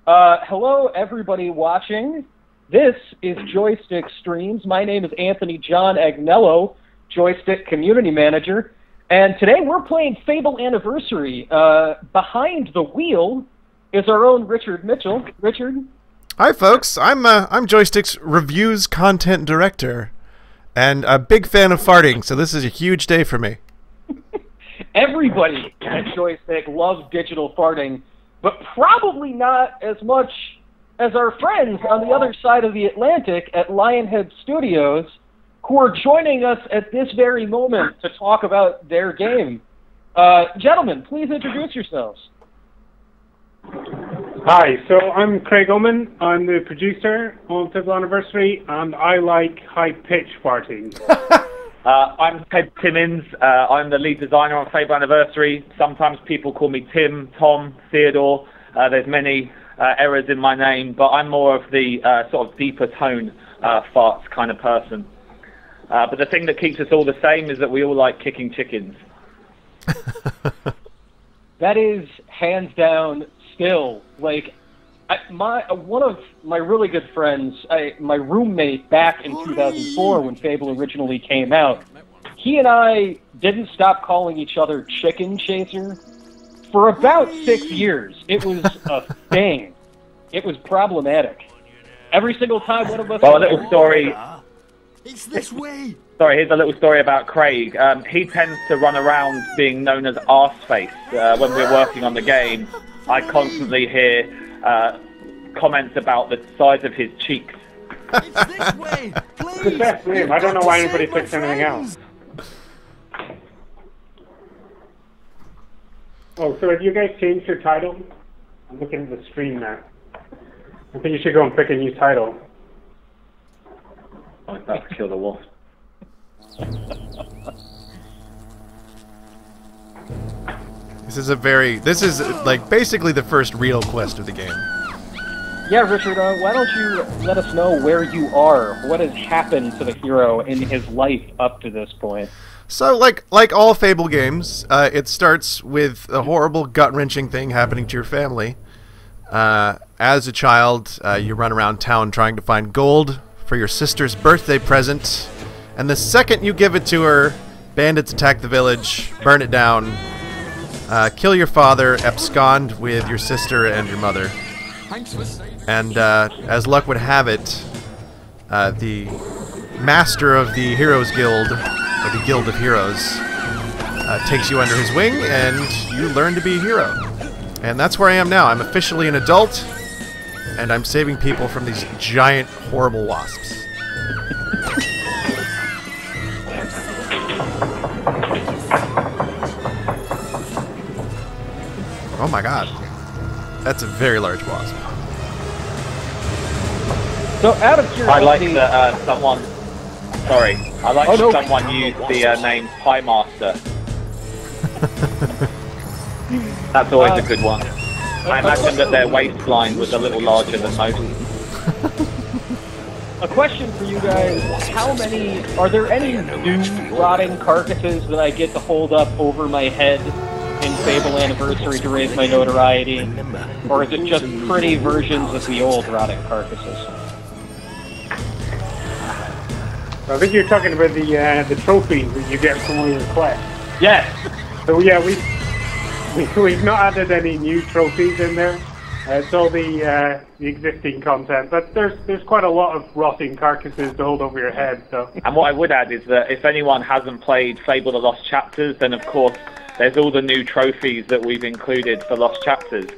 Hello, everybody watching. This is Joystiq Streams. My name is Anthony John Agnello, Joystiq Community Manager, and today we're playing Fable Anniversary. Behind the wheel is our own Richard Mitchell. Richard? Hi, folks. I'm Joystiq's Reviews Content Director, and a big fan of farting, so this is a huge day for me. Everybody at Joystiq loves digital farting, but probably not as much as our friends on the other side of the Atlantic at Lionhead Studios, who are joining us at this very moment to talk about their game. Gentlemen, please introduce yourselves. Hi, so I'm Craig Oman. I'm the producer on Fable Anniversary, and I like high-pitch farting. I'm Ted Timmins. I'm the lead designer on Fable Anniversary. Sometimes people call me Tim, Tom, Theodore. There's many errors in my name, but I'm more of the sort of deeper tone farts kind of person. But the thing that keeps us all the same is that we all like kicking chickens. That is hands down still like one of my really good friends, my roommate back in 2004 when Fable originally came out. He and I didn't stop calling each other Chicken Chaser for about 6 years. It was a thing. It was problematic. Every single time one of us... Well, a little story... It's this way! Sorry, here's a little story about Craig. He tends to run around being known as Arseface. When we're working on the game, I constantly hear comments about the size of his cheeks. It's this way! Please! It's the best name. I don't know why anybody picks anything else. Oh, so have you guys changed your title? I'm looking at the stream now. I think you should go and pick a new title. I'm about to kill the wasp. This is like basically the first real quest of the game. Yeah, Richard, why don't you let us know where you are? What has happened to the hero in his life up to this point? So, like all Fable games, it starts with a horrible, gut-wrenching thing happening to your family. As a child, you run around town trying to find gold for your sister's birthday present, and the second you give it to her, bandits attack the village, burn it down, kill your father, abscond with your sister and your mother. And as luck would have it, the master of the Heroes Guild, or the Guild of Heroes, takes you under his wing, and you learn to be a hero. And that's where I am now. I'm officially an adult, and I'm saving people from these giant, horrible wasps. Oh my god. That's a very large wasp. So, out of curiosity... I like that someone... Sorry. I like that someone used the name Pie Master. That's always a good one. I imagine that their waistline was a little larger than most. A question for you guys. Are there any new rotting carcasses that I get to hold up over my head in Fable Anniversary to raise my notoriety? Or is it just pretty versions of the old rotting carcasses? I think you're talking about the trophies that you get from all your quests. Yes! So yeah, we've not added any new trophies in there. It's all the existing content, but there's quite a lot of rotting carcasses to hold over your head. So. And what I would add is that if anyone hasn't played Fable: The Lost Chapters, then of course there's all the new trophies that we've included for Lost Chapters.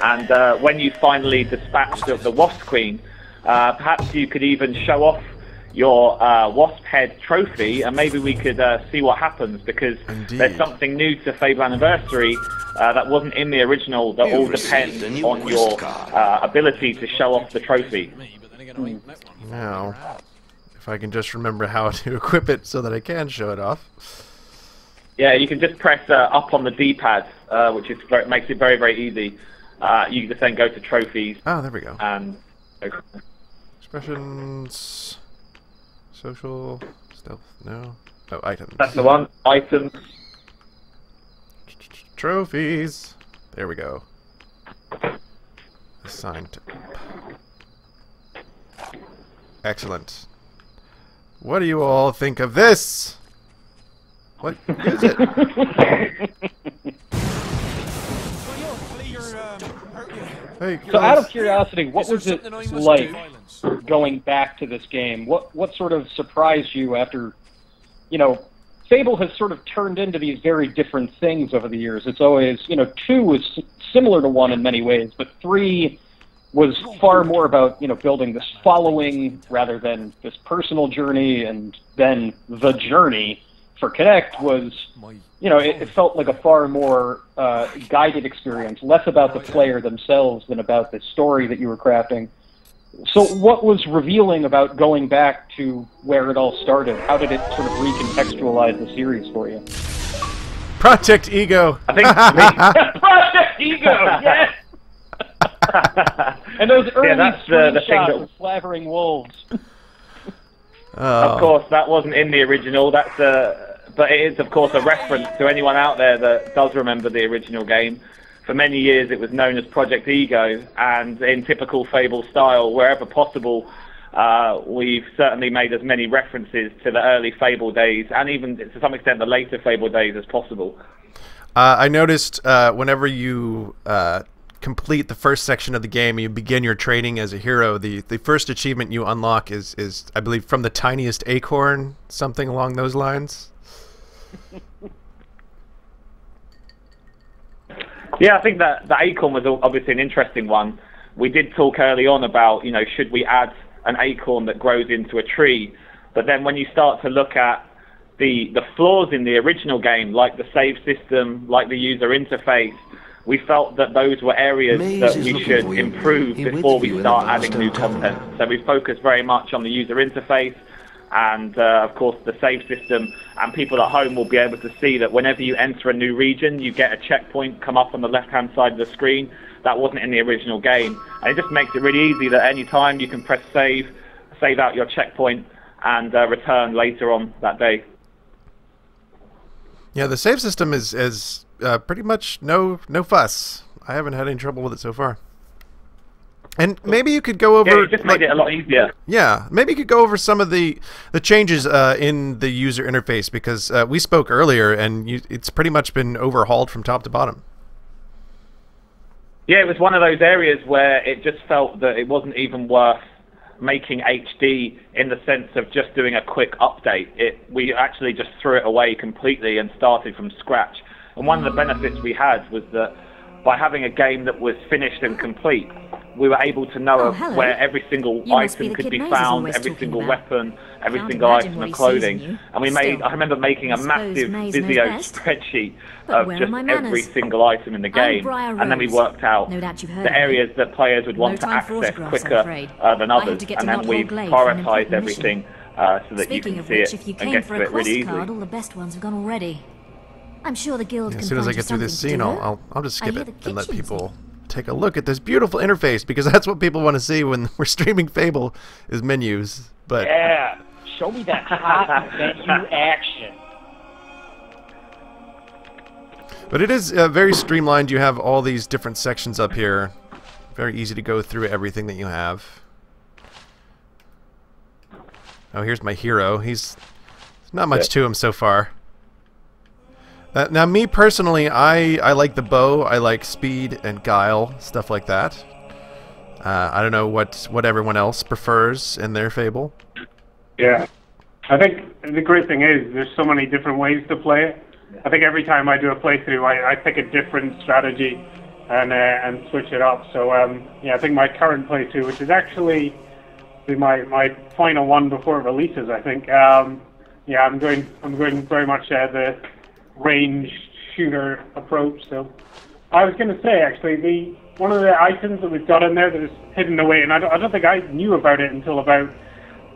And when you finally dispatched the Wasp Queen, perhaps you could even show off your wasp head trophy, and maybe we could see what happens, because there's something new to Fable Anniversary that wasn't in the original that all depends on your ability to show off the trophy. Now, if I can just remember how to equip it so that I can show it off. Yeah, you can just press up on the D-pad, which is makes it very, very easy. You can just then go to trophies. Oh, there we go. And expressions... Social, stealth, no. Oh, items. That's the one. Items. Trophies. There we go. Assigned to... Excellent. What do you all think of this? What is it? Hey, So out of curiosity, what was it like going back to this game? What sort of surprised you after, you know, Fable has sort of turned into these very different things over the years. It's always, you know, 2 was similar to 1 in many ways, but 3 was far more about, you know, building this following rather than this personal journey, and then the journey for Connect was, you know, it felt like a far more guided experience, less about the player themselves than about the story that you were crafting. So what was revealing about going back to where it all started? How did it sort of recontextualize the series for you? Project Ego. I think Project Ego, yes! And those early that's the thing screenshots that... of slavering wolves. Of course, that wasn't in the original. But it is, of course, a reference to anyone out there that does remember the original game. For many years, it was known as Project Ego, and in typical Fable style, wherever possible, we've certainly made as many references to the early Fable days, and even to some extent the later Fable days as possible. I noticed whenever you complete the first section of the game, you begin your training as a hero. The first achievement you unlock is I believe from the tiniest acorn, something along those lines. Yeah, I think that the acorn was obviously an interesting one. We did talk early on about, you know, should we add an acorn that grows into a tree? But then when you start to look at the flaws in the original game, like the save system, like the user interface, we felt that those were areas that we should improve before we start adding new content. So we focused very much on the user interface and, of course, the save system. And people at home will be able to see that whenever you enter a new region, you get a checkpoint come up on the left-hand side of the screen. That wasn't in the original game. And it just makes it really easy that any time you can press save out your checkpoint, and return later on that day. Yeah, the save system is pretty much no fuss. I haven't had any trouble with it so far. And maybe you could go over... Yeah, it just made it a lot easier. Yeah, maybe you could go over some of the changes in the user interface, because we spoke earlier, and it's pretty much been overhauled from top to bottom. Yeah, it was one of those areas where it just felt that it wasn't even worth making HD in the sense of just doing a quick update. We actually just threw it away completely and started from scratch. And one of the benefits we had was that by having a game that was finished and complete, we were able to know where every single item could be found, every single weapon, every single item of clothing. And we made, I remember making a massive Visio spreadsheet of just every single item in the game. And then we worked out the areas that players would want to access quicker than others. And then we prioritized everything so that you can see it and get to it really easily. All the best ones have gone already. I'm sure the guild can as soon as I get through this scene, I'll just skip it and let people take a look at this beautiful interface, because that's what people want to see when we're streaming Fable, is menus. But yeah, show me that hot menu action. But it is very streamlined. You have all these different sections up here. Very easy to go through everything that you have. Oh, here's my hero. There's not much to him so far. Now, me personally, I like the bow. I like speed and guile, stuff like that. I don't know what everyone else prefers in their Fable. Yeah. I think the great thing is there's so many different ways to play it. I think every time I do a playthrough, I pick a different strategy and switch it up. So, yeah, I think my current playthrough, which is actually my final one before it releases, I think, yeah, I'm going very much the range shooter approach. So I was going to say, actually, one of the items that we've got in there that is hidden away, and I don't think I knew about it until about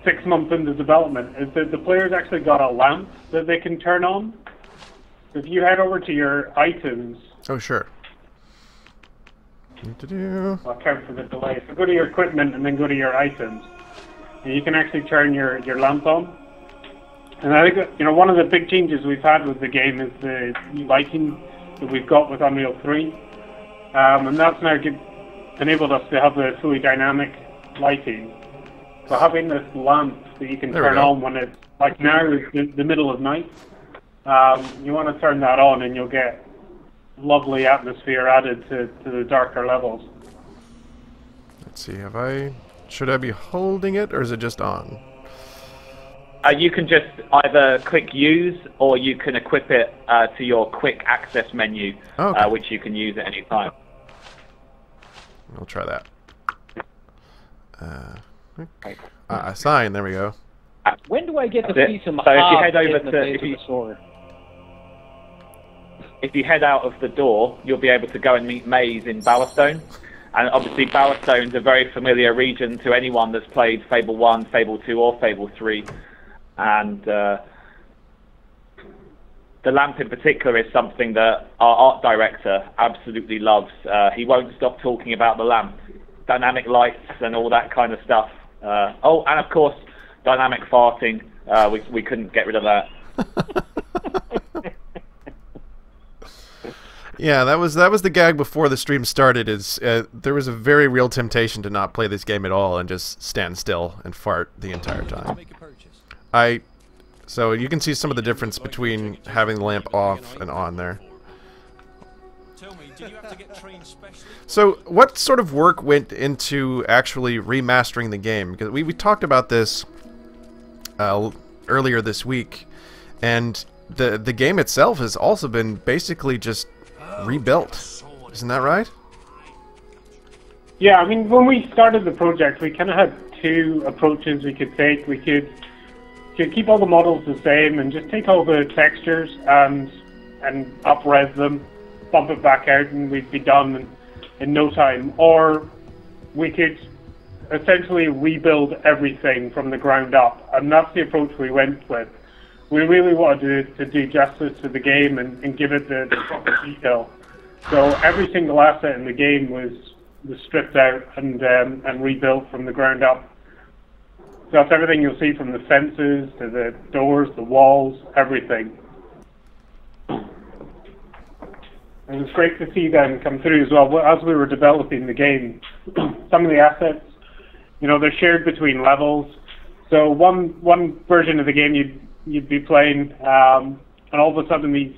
6 months into development, is that the players actually got a lamp that they can turn on. If you head over to your items... Oh, sure. I'll count for the delay. So go to your equipment and then go to your items. And you can actually turn your lamp on. And I think, you know, one of the big changes we've had with the game is the new lighting that we've got with Unreal 3. And that's now enabled us to have the fully dynamic lighting. So having this lamp that you can turn on when it's, like now is the middle of night, you want to turn that on and you'll get lovely atmosphere added to the darker levels. Let's see, should I be holding it, or is it just on? You can just either click use, or you can equip it to your quick access menu, which you can use at any time. I'll try that. Sign, there we go. When do I get to see some so if you hops head over in the to face of the sword? If you head out of the door, you'll be able to go and meet Maze in Bowerstone. And obviously Bowerstone's a very familiar region to anyone that's played Fable 1, Fable 2 or Fable 3. And the lamp in particular is something that our art director absolutely loves. He won't stop talking about the lamp. Dynamic lights and all that kind of stuff. Oh, and of course, dynamic farting. We couldn't get rid of that. Yeah, that was the gag before the stream started. There was a very real temptation to not play this game at all and just stand still and fart the entire time. So you can see some of the difference between having the lamp off and on there. So what sort of work went into actually remastering the game? Because we talked about this earlier this week, and the game itself has also been basically just rebuilt. Isn't that right? Yeah, I mean, when we started the project, we kind of had two approaches we could take. We could keep all the models the same and just take all the textures and up-res them, bump it back out, and we'd be done in no time. Or we could essentially rebuild everything from the ground up, and that's the approach we went with. We really wanted to do justice to the game and give it the proper detail. So every single asset in the game was stripped out and rebuilt from the ground up. So that's everything you'll see, from the fences to the doors, the walls, everything. And it's great to see them come through as well. As we were developing the game, some of the assets, they're shared between levels. So one version of the game you'd be playing, and all of a sudden these,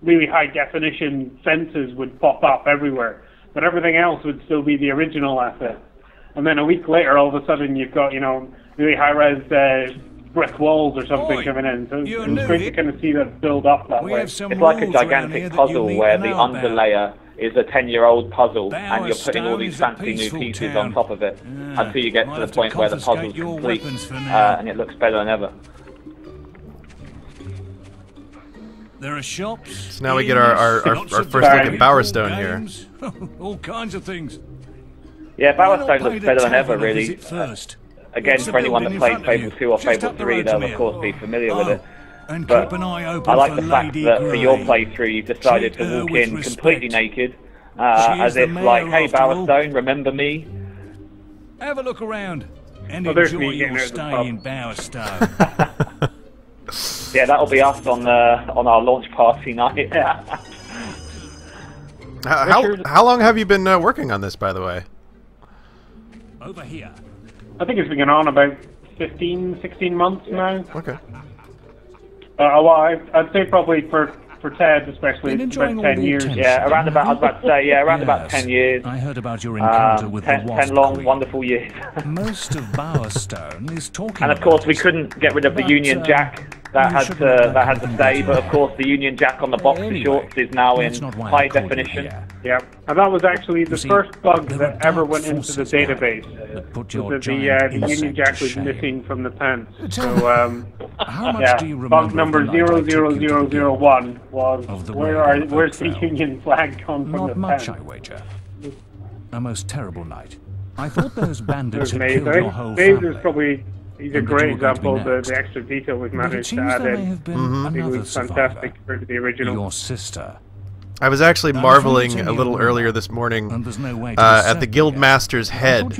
really high definition fences would pop up everywhere, but everything else would still be the original asset. And then a week later, all of a sudden you've got, really high-res brick walls or something coming in. So it's great to kind of see that build up that way. It's like a gigantic puzzle where the underlayer is a 10-year-old puzzle, and you're putting all these fancy new pieces on top of it until you get to the point where the puzzle's complete, and it looks better than ever. There are shops. So now we get our first look at Bowerstone here. All kinds of things. Yeah, Bowerstone looks better than ever, really. Again, for anyone that played Fable 2 or Fable 3, they'll of course be familiar with it. But I like the fact that for your playthrough you decided to walk in completely naked, as if like, hey Bowerstone, remember me? Have a look around and enjoy your stay in Bowerstone. Yeah, that'll be us on our launch party night. How long have you been working on this, by the way? Over here. I think it's been going on about 15, 16 months now. Okay. Well, I'd say probably for Ted especially, it's about 10 years. Yeah, around about, I was about to say, around about 10 years. I heard about your encounter with the Wasp 10 long, Queen. wonderful years. Most of Bowerstone is talking and of course we couldn't get rid of the Union Jack. That had to stay, but of course the Union Jack on the boxer shorts is now in high definition. Yeah, and that was actually the first bug that ever went into the database. The Union Jack was missing from the pants. So, bug number 00001 was where's the Union flag gone from the pants? I wager. A most terrible night. I thought those bandits had Maze. killed your whole family. He's a great example of the extra detail we've managed to add in. He was fantastic compared to the original. Your sister. I was actually marveling a little earlier this morning at the Guildmaster's head,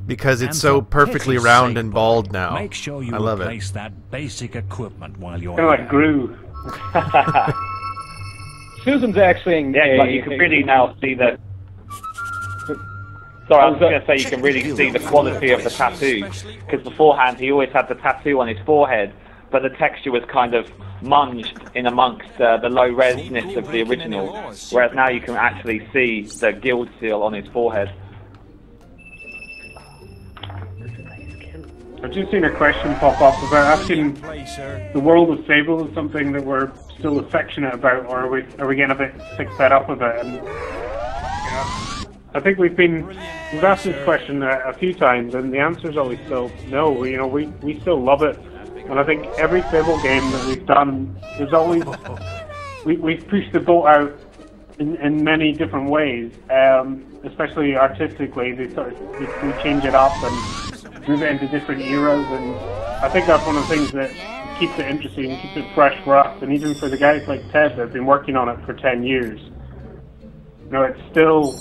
because it's so perfectly round and bald now. Make sure you I love replace that basic equipment while you're kind of like Gru. Susan's actually like you can really now see that. Sorry, I was going to say you can really see the quality of the tattoo, because beforehand he always had the tattoo on his forehead, but the texture was kind of munged in amongst the low-resness of the original, whereas now you can actually see the guild seal on his forehead. I've just seen a question pop up about asking the world of Fable is something that we're still affectionate about, or are we getting a bit sick fed up of it? And I think we've asked this question a few times, and the answer is always still no. You know, we still love it, and I think every Fable game that we've done, there's always we've pushed the boat out in many different ways, especially artistically. We change it up and move it into different eras, and I think that's one of the things that keeps it interesting, keeps it fresh for us, and even for the guys like Ted that have been working on it for 10 years. You know, it's still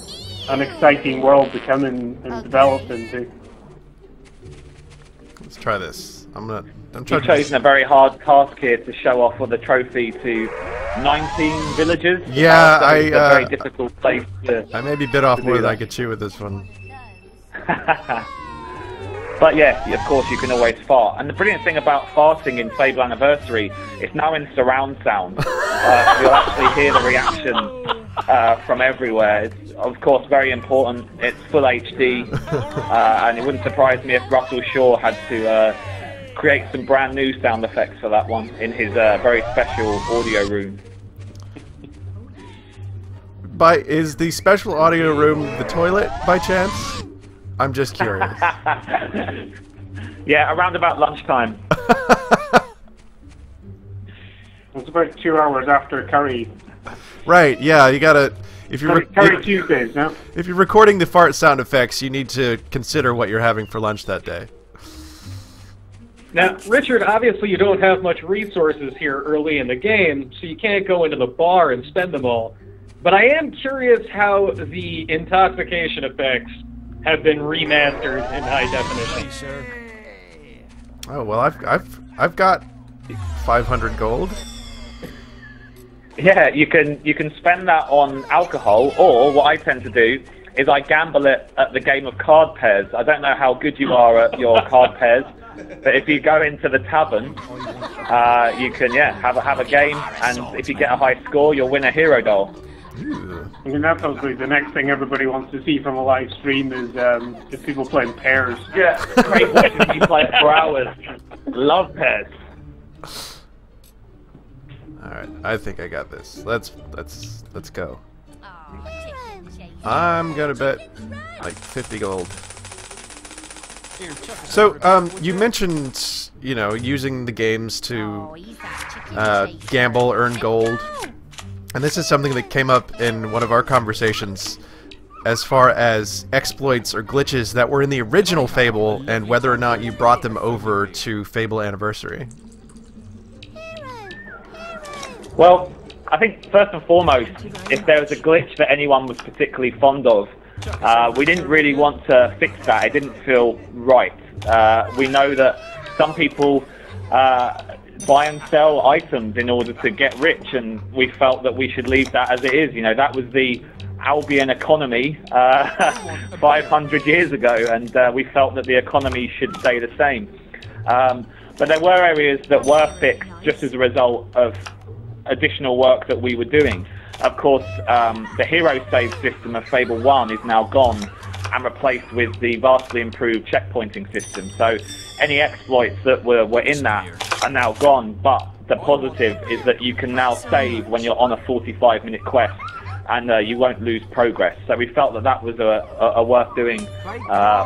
an exciting world to come in and develop into. Let's try this. I'm You've chosen a very hard task here to show off with a trophy to 19 villagers. Yeah, so it's a very difficult place to. I may be bit off more than I could chew with this one. But yeah, of course you can always fart. And the brilliant thing about farting in Fable Anniversary, it's now in surround sound. You'll actually hear the reaction from everywhere. It's of course very important. It's full HD, and it wouldn't surprise me if Russell Shaw had to create some brand new sound effects for that one in his very special audio room. Is the special audio room the toilet by chance? I'm just curious. Yeah, around about lunchtime. It's about 2 hours after curry. Right, yeah, you gotta... Curry Tuesdays, no? If you're recording the fart sound effects, you need to consider what you're having for lunch that day. Now, Richard, obviously you don't have much resources here early in the game, so you can't go into the bar and spend them all. But I am curious how the intoxication effects have been remastered in high definition. Oh well, I've got 500 gold. Yeah, you can spend that on alcohol, or what I tend to do is I gamble it at the game of card pairs. I don't know how good you are at your card pairs, but if you go into the tavern, you can have a game, and if you get a high score, you'll win a hero doll. I mean, that's obviously the next thing everybody wants to see from a live stream is people playing pairs. Yeah, great watching you play for hours. Love pairs. All right, I think I got this. Let's go. I'm gonna bet like 50 gold. So, you mentioned, you know, using the games to gamble, earn gold. And this is something that came up in one of our conversations as far as exploits or glitches that were in the original Fable and whether or not you brought them over to Fable Anniversary. Well, I think first and foremost, if there was a glitch that anyone was particularly fond of, we didn't really want to fix that. It didn't feel right. We know that some people buy and sell items in order to get rich, and we felt that we should leave that as it is. You know, that was the Albion economy 500 years ago, and we felt that the economy should stay the same. But there were areas that were fixed just as a result of additional work that we were doing. Of course, the hero save system of Fable 1 is now gone and replaced with the vastly improved checkpointing system. So any exploits that were in that are now gone, but the positive is that you can now save when you're on a 45-minute quest, and you won't lose progress. So we felt that that was a worth doing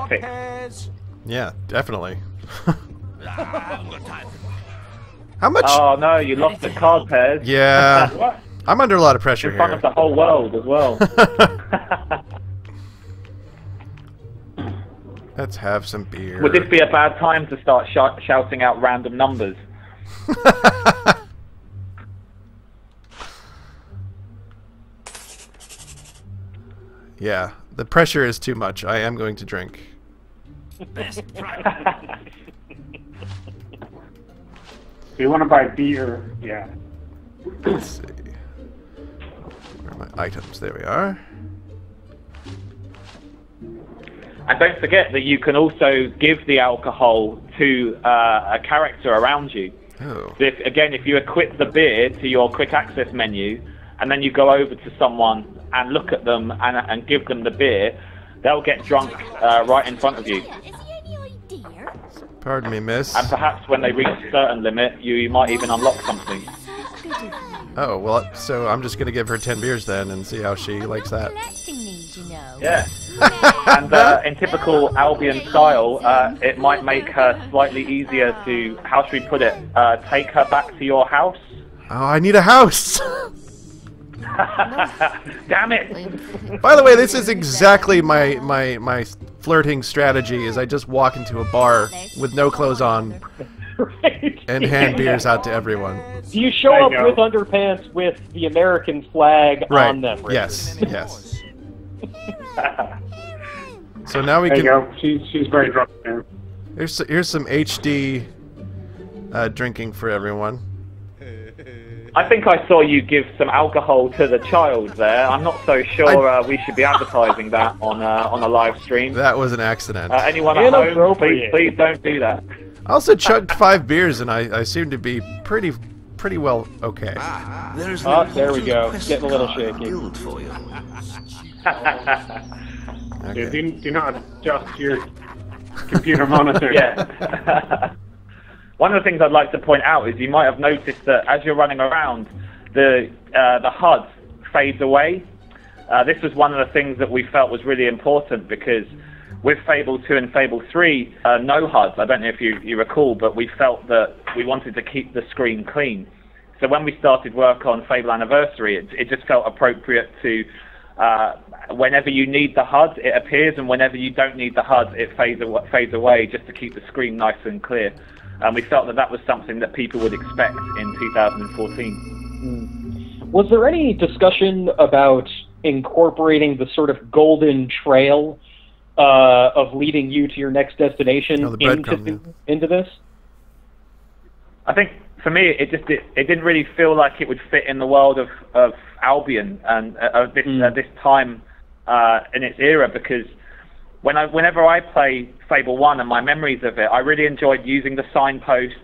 fix. Yeah, definitely. How much? Oh no, you lost the card pairs. Yeah. I'm under a lot of pressure in front of the whole world as well. Let's have some beer. Would this be a bad time to start shouting out random numbers? Yeah, the pressure is too much. I am going to drink. If you want to buy beer, yeah. Let's see. Where are my items? There we are. And don't forget that you can also give the alcohol to a character around you. Oh. So if you equip the beer to your quick access menu, and then you go over to someone and look at them and give them the beer, they'll get drunk right in front of you. Pardon me, miss. And perhaps when they reach a certain limit, you might even unlock something. Oh, well, so I'm just going to give her 10 beers then and see how she likes that. Yeah. And in typical Albion style, it might make her slightly easier to, how should we put it, take her back to your house. Oh, I need a house! Damn it! By the way, this is exactly my flirting strategy, is I just walk into a bar with no clothes on and hand beers out to everyone. Do you show up with underpants with the American flag on them? Richard? Yes, yes. So now we there can... you go. She's very drunk now. Here's some HD drinking for everyone. I think I saw you give some alcohol to the child there. I'm not so sure we should be advertising that on a live stream. That was an accident. Anyone at home, please don't do that. I also chugged 5 beers, and I seem to be pretty well okay. There we go. Getting a little shaky. Okay. Do not adjust your computer monitor. Yeah. One of the things I'd like to point out is you might have noticed that as you're running around, the HUD fades away. This was one of the things that we felt was really important, because with Fable 2 and Fable 3, no HUDs, I don't know if you recall, but we felt that we wanted to keep the screen clean. So when we started work on Fable Anniversary, it just felt appropriate to, whenever you need the HUD, it appears, and whenever you don't need the HUD, it fades away, just to keep the screen nice and clear. And we felt that was something that people would expect in 2014. Was there any discussion about incorporating the sort of golden trail of leading you to your next destination into this? I think for me, it didn't really feel like it would fit in the world of Albion and this time in its era, because whenever I play Fable 1 and my memories of it, I really enjoyed using the signposts,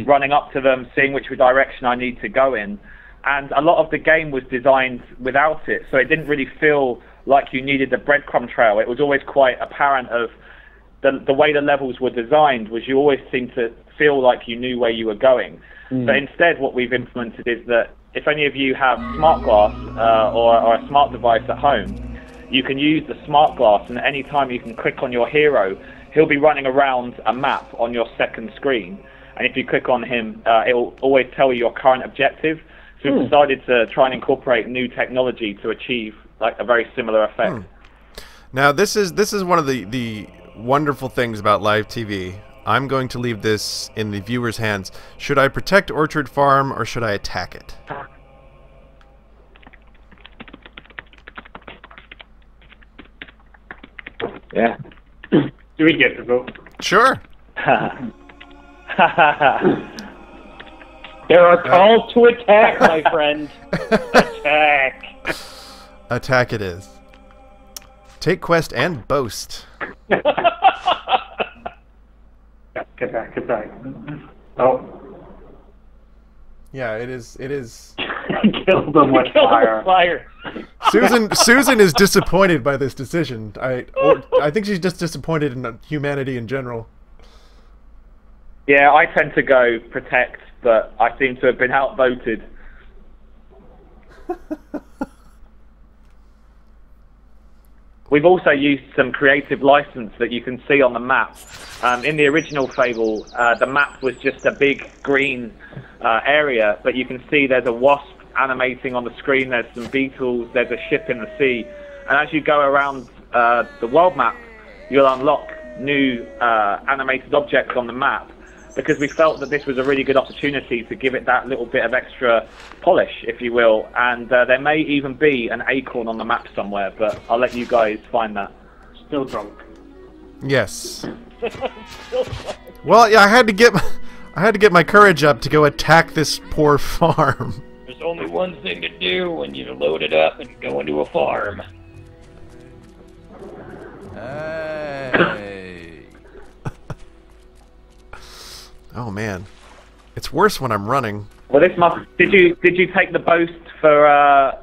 running up to them, seeing which direction I need to go in. And a lot of the game was designed without it, so it didn't really feel like you needed the breadcrumb trail. It was always quite apparent of the way the levels were designed, was you always seemed to feel like you knew where you were going. But instead what we've implemented is that if any of you have SmartGlass or a smart device at home, you can use the SmartGlass, and at any time you can click on your hero, he'll be running around a map on your second screen. And if you click on him, it will always tell you your current objective. So we've decided to try and incorporate new technology to achieve like a very similar effect. Now this is one of the wonderful things about live TV. I'm going to leave this in the viewer's hands. Should I protect Orchard Farm or should I attack it? Yeah. Do we get to vote? Sure. There are calls to attack, my friend. Attack. Attack it is. Take quest and boast. Attack. Oh. Yeah, it is. Kill them with fire. Susan is disappointed by this decision. I think she's just disappointed in humanity in general. Yeah, I tend to go protect, but I seem to have been outvoted. We've also used some creative license that you can see on the map. In the original Fable, the map was just a big green area, but you can see there's a wasp animating on the screen, there's some beetles, there's a ship in the sea. And as you go around the world map, you'll unlock new animated objects on the map, because we felt that this was a really good opportunity to give it that little bit of extra polish, if you will. And there may even be an acorn on the map somewhere, but I'll let you guys find that. Still drunk. Yes. Well, yeah, I had to get my courage up to go attack this poor farm. There's only one thing to do when you load it up and go into a farm. way. Oh man, it's worse when I'm running. Well, this must. Did you take the boast for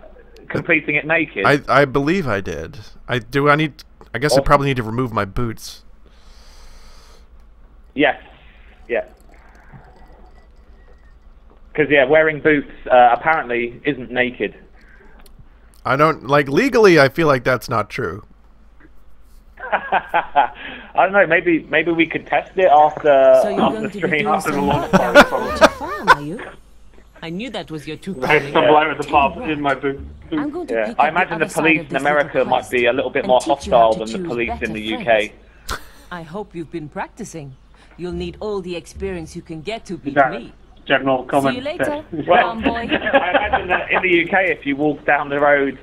completing it naked? I believe I did. I guess I probably need to remove my boots. Yes. Yeah. Because wearing boots apparently isn't naked. I don't legally. I feel like that's not true. I don't know. Maybe we could test it after So you're going the to be stream. doing after the some launch farm, are you? I knew that was your I stumble out of the pub in my boot. I'm going to Yeah, pick I up imagine the other side police of in this America little might quest be a little bit and more teach you how hostile to than the choose police in better the UK. friends. I hope you've been practicing. You'll need all the experience you can get to beat That me. general comment. See you later, Well, farm boy. I imagine that in the UK, if you walk down the road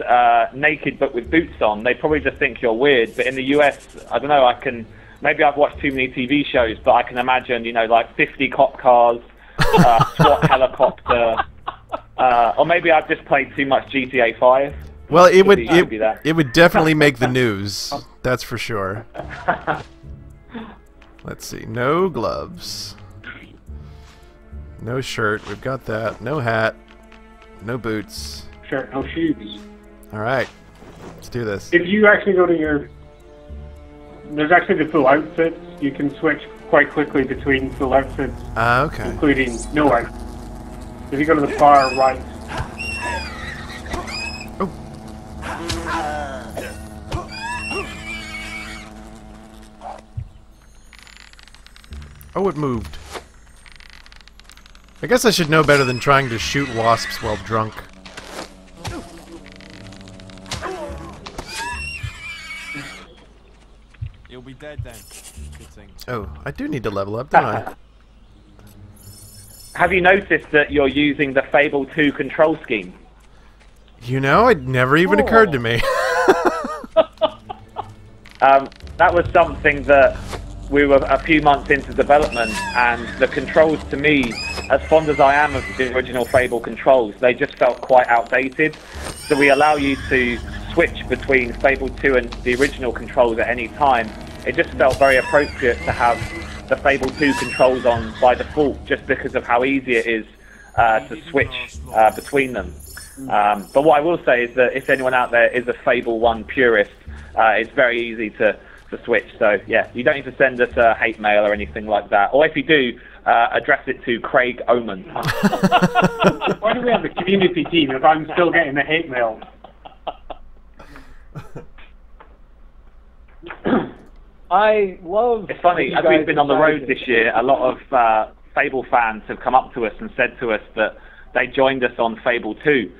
naked but with boots on, they probably just think you're weird. But in the US, I don't know. Maybe I've watched too many TV shows, but I can imagine, like 50 cop cars, SWAT helicopter, or maybe I've just played too much GTA 5. Well, it would be that. it would definitely make the news. That's for sure. Let's see. No gloves. No shirt. We've got that. No hat. No boots. Shirt, no shoes. All right. Let's do this. If you actually go to your... There's actually the full outfits. You can switch quite quickly between full outfits, Okay. including no outfits. If you go to the far right... Oh. Oh, it moved. I guess I should know better than trying to shoot wasps while drunk. You'll be dead then. Good thing. Oh, I do need to level up, don't I? Have you noticed that you're using the Fable 2 control scheme? You know, it never even occurred to me. That was something that we were a few months into development, and the controls, to me, as fond as I am of the original Fable controls, they just felt quite outdated. So we allow you to switch between Fable 2 and the original controls at any time. It just felt very appropriate to have the Fable 2 controls on by default, just because of how easy it is to switch between them. But what I will say is that if anyone out there is a Fable 1 purist, it's very easy to switch. So yeah, you don't need to send us a hate mail or anything like that. Or if you do, address it to Craig Oman. Why do we have the community team if I'm still getting the hate mail? I love... It's funny, as we've been on the road this year, a lot of Fable fans have come up to us and said to us that they joined us on Fable 2,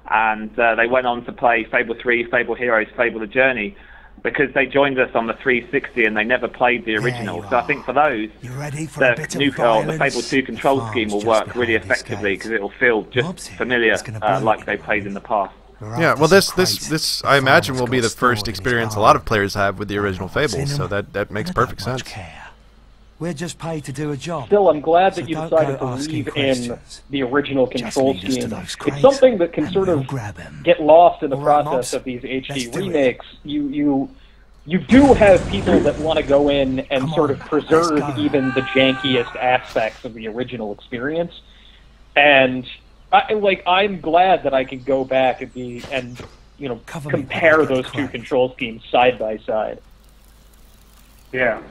and they went on to play Fable 3, Fable Heroes, Fable The Journey, because they joined us on the 360 and they never played the original. So I think for those, the Fable 2 control scheme will work really effectively, because it will feel just familiar like they played in the past. Yeah, well, this I imagine will be the first experience a lot of players have with the original Fable, so that makes perfect sense. We're just paid to do a job. Still, I'm glad that you decided to leave in the original control scheme. It's something that can sort of get lost in the process of these HD remakes. You do have people that want to go in and sort of preserve even the jankiest aspects of the original experience, and I'm glad that I can go back and compare those two control schemes side by side. Yeah,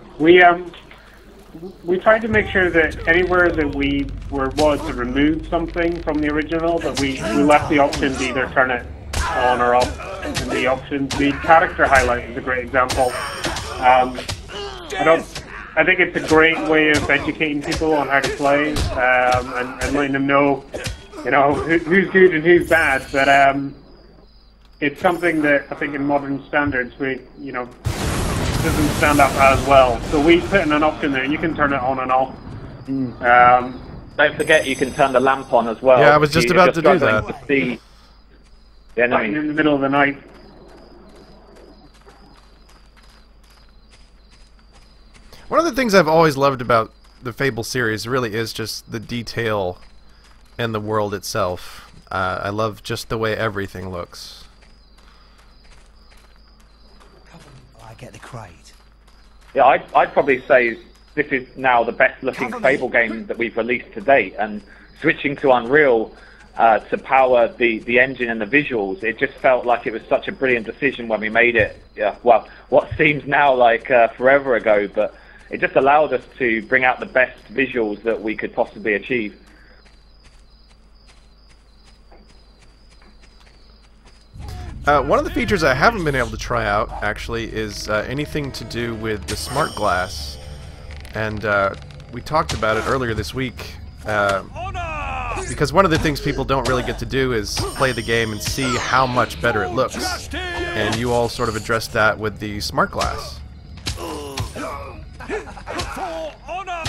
we tried to make sure that anywhere that we was to remove something from the original, that we left the option to either turn it on or off. And the option, the character highlight is a great example. I think it's a great way of educating people on how to play and letting them know, who's good and who's bad. But it's something that I think in modern standards doesn't stand up as well. So we put in an option there. You can turn it on and off. Don't forget you can turn the lamp on as well. Yeah, I was just about to do that. To see the enemy. In the middle of the night. One of the things I've always loved about the Fable series really is just the detail in the world itself. I love just the way everything looks. I get the crate. Yeah, I'd probably say this is now the best looking Fable game that we've released to date, and switching to Unreal to power the engine and the visuals, it just felt like it was such a brilliant decision when we made it. Yeah, well, what seems now like forever ago, but it just allowed us to bring out the best visuals that we could possibly achieve. One of the features I haven't been able to try out, actually, is anything to do with the SmartGlass. And we talked about it earlier this week, because one of the things people don't really get to do is play the game and see how much better it looks. And you all sort of addressed that with the SmartGlass.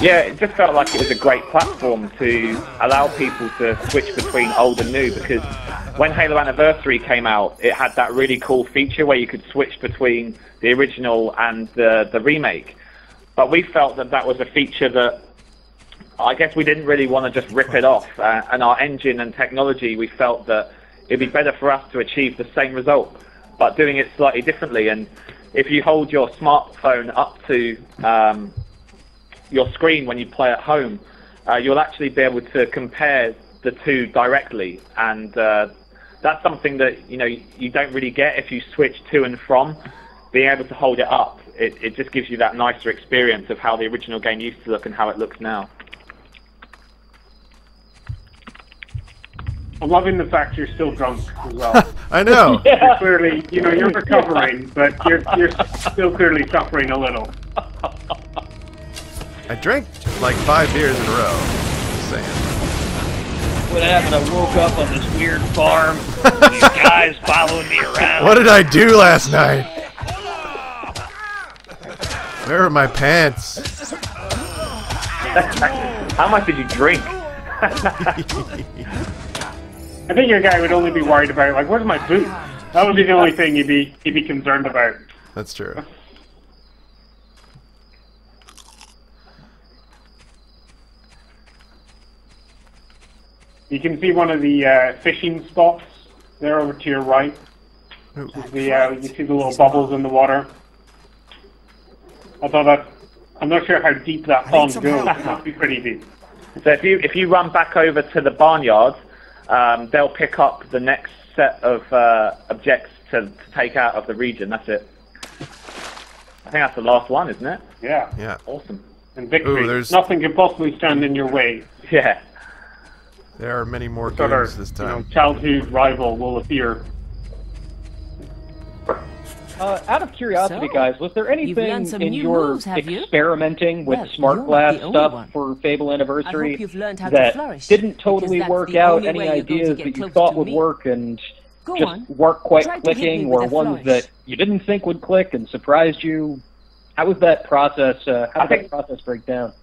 Yeah, it just felt like it was a great platform to allow people to switch between old and new, because when Halo Anniversary came out, it had that really cool feature where you could switch between the original and the remake. But we felt that that was a feature that I guess we didn't really want to just rip it off. And our engine and technology, we felt that it'd be better for us to achieve the same result, but doing it slightly differently. And if you hold your smartphone up to your screen when you play at home, you'll actually be able to compare the two directly, and that's something that you don't really get if you switch to and from. Being able to hold it up, it just gives you that nicer experience of how the original game used to look and how it looks now. I'm loving the fact you're still drunk as well. I know. Yeah. You're clearly, you're recovering, but you're still clearly suffering a little. I drank like 5 beers in a row. Just saying. What happened? I woke up on this weird farm. These guys following me around. What did I do last night? Where are my pants? How much did you drink? I think your guy would only be worried about, like, where's my boot? That would be the only thing he'd be concerned about. That's true. You can see one of the fishing spots there over to your right. You see the little bubbles in the water. I'm not sure how deep that pond goes. It must be pretty deep. So if you run back over to the barnyard, they'll pick up the next set of objects to take out of the region. That's it. I think that's the last one, isn't it? Yeah. Yeah. Awesome. And victory. Ooh, Nothing can possibly stand in your way. Yeah. There are many more So games this time. Childhood rival will appear. Out of curiosity, So, guys, was there you've learned anything some in new your moves, have you? experimenting with Well, SmartGlass you're not the only one. stuff for Fable Anniversary I hope you've learned how to that flourish, didn't because totally that's work the out? only Any way you're going to ideas get that you close thought to would me. work and Go just on. weren't quite Try to hit me clicking, with or a ones flourish. that you didn't think would click and surprised you? How was that process? How did that process break down?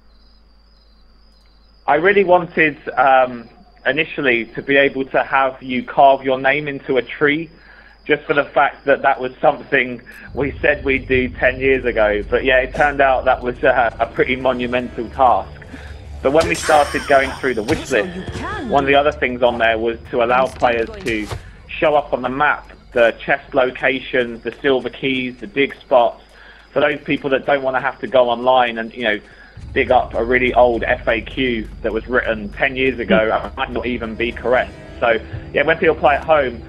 I really wanted initially to be able to have you carve your name into a tree, just for the fact that that was something we said we'd do 10 years ago. But yeah, it turned out that was a pretty monumental task. But when we started going through the wish list, one of the other things on there was to allow players to show up on the map the chest locations, the silver keys, the dig spots, for those people that don't want to have to go online and, dig up a really old FAQ that was written 10 years ago and might not even be correct. So yeah, when people play at home,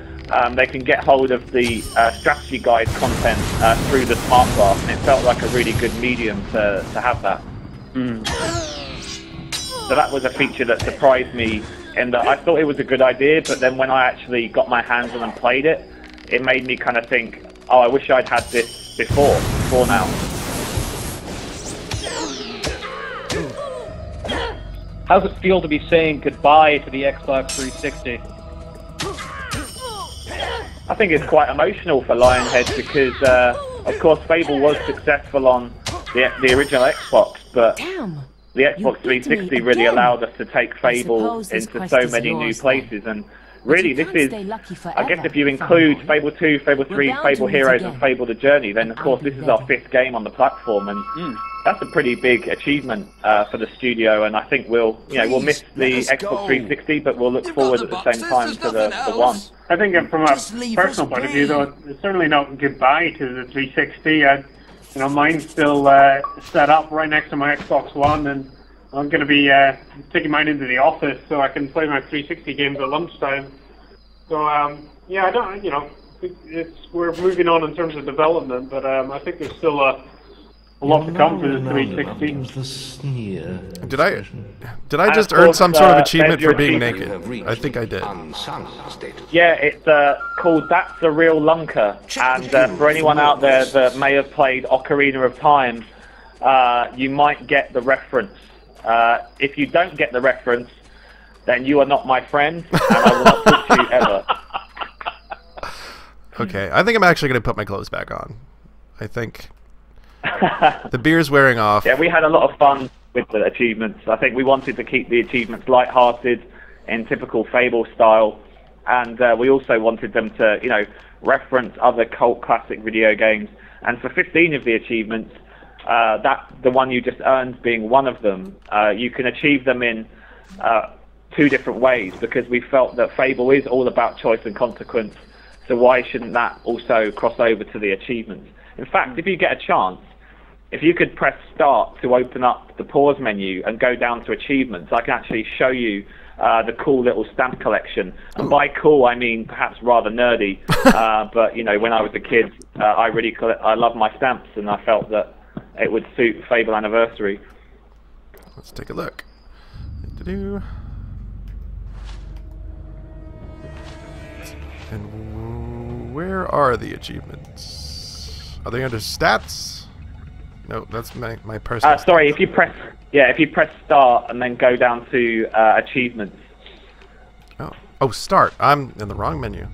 they can get hold of the strategy guide content through the SmartGlass, and it felt like a really good medium to have that. So that was a feature that surprised me, in that I thought it was a good idea, but then when I actually got my hands on and played it, it made me kind of think, oh, I wish I'd had this before now. How's it feel to be saying goodbye to the Xbox 360? I think it's quite emotional for Lionhead because, of course, Fable was successful on the original Xbox, but the Xbox 360 really allowed us to take Fable into so many new places. And really, this is, I guess if you include Fable 2, Fable 3, Fable Heroes, and Fable the Journey, then of course this is our 5th game on the platform, and that's a pretty big achievement for the studio. And I think we'll miss the Xbox 360, but we'll look forward at the same time to the One. I think from a personal point of view, though, it's certainly not goodbye to the 360. mine's still set up right next to my Xbox One, and I'm going to be taking mine into the office so I can play my 360 games at lunchtime. So yeah, I don't, we're moving on in terms of development, but I think there's still a lot to come for the 360. Did I just earn some sort of achievement for being naked? I think I did. Yeah, it's called That's the Real Lunker, and for anyone out there that may have played Ocarina of Time, you might get the reference. If you don't get the reference, then you are not my friend, and I will not talk to you ever. Okay, I think I'm actually going to put my clothes back on. I think the beer's wearing off. Yeah, we had a lot of fun with the achievements. I think we wanted to keep the achievements light-hearted in typical Fable style, and we also wanted them to, reference other cult classic video games. And for 15 of the achievements, the one you just earned being one of them, you can achieve them in 2 different ways, because we felt that Fable is all about choice and consequence. So why shouldn't that also cross over to the achievements? In fact, if you get a chance, if you could press start to open up the pause menu and go down to achievements, I can actually show you the cool little stamp collection. And by cool, I mean perhaps rather nerdy. But when I was a kid, I love my stamps, and I felt that it would suit Fable Anniversary. Let's take a look. And where are the achievements? Are they under stats? No, that's my personal. Sorry, if you press start and then go down to achievements. Oh, start. I'm in the wrong menu.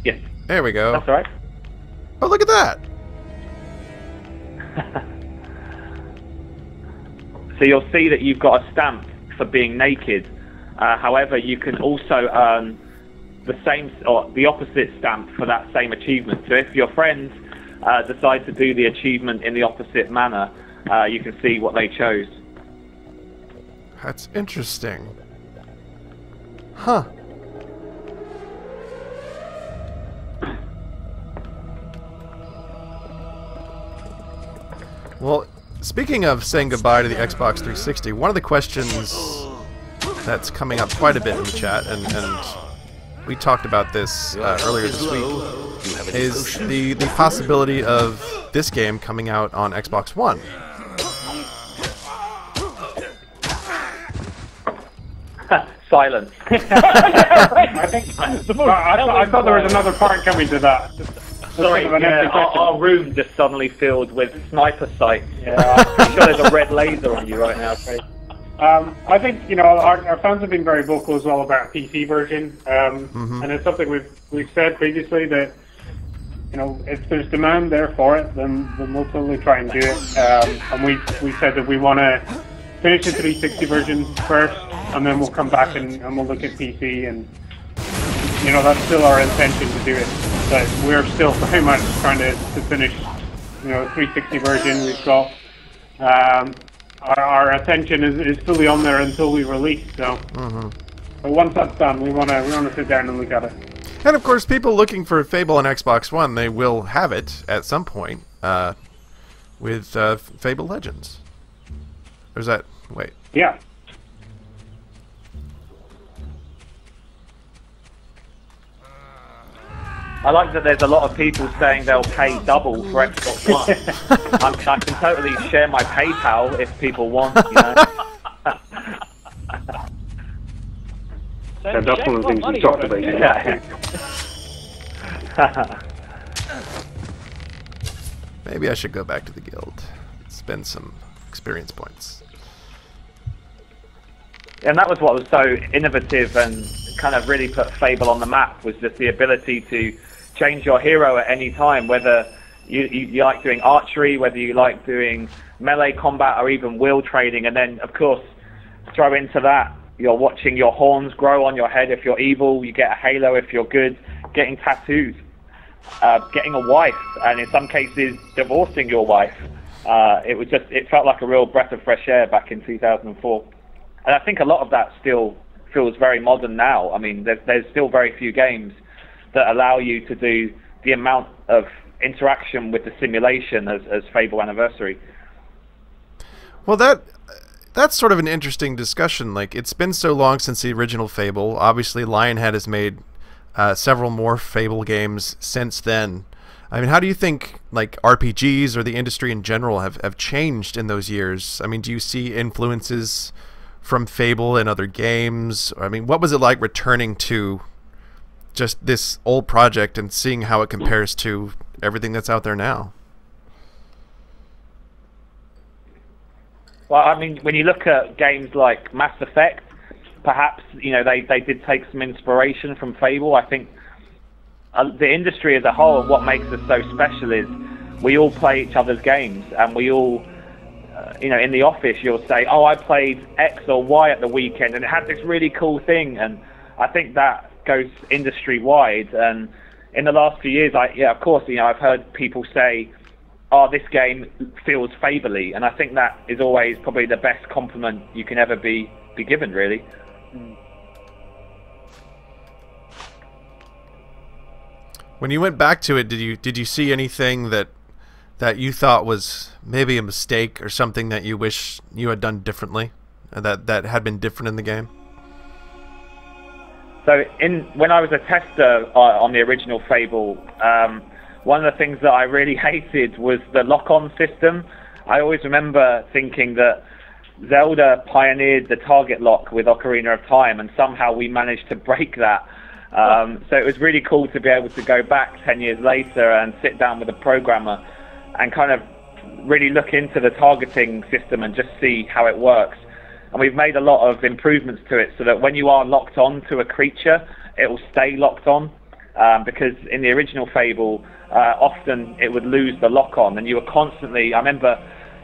Yes. There we go. That's all right. Oh, look at that. So you'll see that you've got a stamp for being naked. However, you can also earn the same or the opposite stamp for that same achievement. So if your friends decide to do the achievement in the opposite manner, you can see what they chose. That's interesting. Huh. Well, speaking of saying goodbye to the Xbox 360, one of the questions that's coming up quite a bit in the chat, and we talked about this earlier this week, is the possibility of this game coming out on Xbox One. Silence. I thought there was another part coming to that. Sorry, our room just suddenly filled with sniper sights. Yeah, I'm sure there's a red laser on you right now, Craig. I think our fans have been very vocal as well about a PC version, and it's something we've said previously that if there's demand there for it, then we'll totally try and do it. And we said that we want to finish the 360 version first, and then we'll come back and we'll look at PC, and that's still our intention to do it. But we're still very much trying to finish, 360 version. We've got. Our attention is fully on there until we release. So, but once that's done, we want to sit down and look at it. And of course, people looking for Fable on Xbox One, they will have it at some point with Fable Legends. Or is that wait? Yeah. I like that there's a lot of people saying they'll pay double for Xbox One. I can totally share my PayPal if people want, That's one of the things we talked about. Maybe I should go back to the guild, spend some experience points. And that was what was so innovative and kind of really put Fable on the map, was just the ability to change your hero at any time, whether you like doing archery, whether you like doing melee combat, or even wheel trading. And then, of course, throw into that, you're watching your horns grow on your head if you're evil, you get a halo if you're good, getting tattoos, getting a wife, and in some cases, divorcing your wife. It felt like a real breath of fresh air back in 2004. And I think a lot of that still feels very modern now. I mean, there's still very few games that allow you to do the amount of interaction with the simulation as Fable Anniversary. Well, that's sort of an interesting discussion. Like, it's been so long since the original Fable. Obviously, Lionhead has made several more Fable games since then. I mean, how do you think, like, RPGs or the industry in general have changed in those years? I mean, do you see influences from Fable in other games? I mean, what was it like returning to just this old project and seeing how it compares to everything that's out there now? Well, I mean, when you look at games like Mass Effect, perhaps, you know, they did take some inspiration from Fable. I think the industry as a whole, what makes us so special is we all play each other's games, and we all, you know, in the office you'll say, oh, I played X or Y at the weekend and it had this really cool thing, and I think that goes industry wide. And in the last few years, of course, you know, I've heard people say, oh, this game feels Fable-y, and I think that is always probably the best compliment you can ever be given, really. When you went back to it, did you see anything that you thought was maybe a mistake or something that you wish you had done differently, that had been different in the game? So when I was a tester on the original Fable, one of the things that I really hated was the lock-on system. I always remember thinking that Zelda pioneered the target lock with Ocarina of Time, and somehow we managed to break that. So it was really cool to be able to go back 10 years later and sit down with a programmer and kind of really look into the targeting system and just see how it works. And we've made a lot of improvements to it so that when you are locked on to a creature, it will stay locked on. Because in the original Fable, often it would lose the lock-on, and you were constantly, I remember,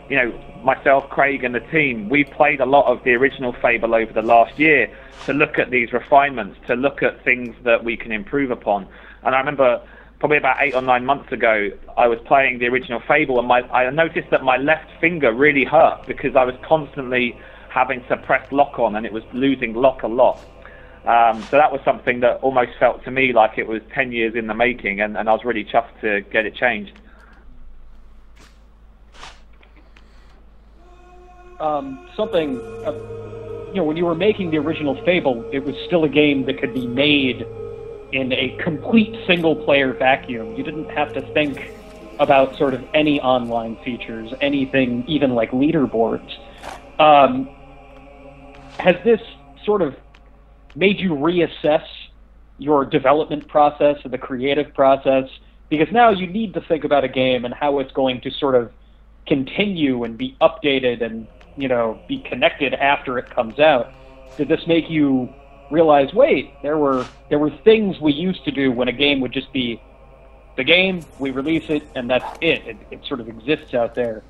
you know, myself, Craig, and the team, we played a lot of the original Fable over the last year to look at these refinements, to look at things that we can improve upon. And I remember probably about 8 or 9 months ago, I was playing the original Fable, and I noticed that my left finger really hurt because I was constantly having to press lock-on, and it was losing lock a lot. So that was something that almost felt to me like it was 10 years in the making, and I was really chuffed to get it changed. You know, when you were making the original Fable, it was still a game that could be made in a complete single-player vacuum. You didn't have to think about sort of any online features, anything, even like leaderboards. Has this sort of made you reassess your development process or the creative process? Because now you need to think about a game and how it's going to sort of continue and be updated and, you know, be connected after it comes out. Did this make you realize, wait, there were things we used to do when a game would just be the game, we release it, and that's it. It sort of exists out there.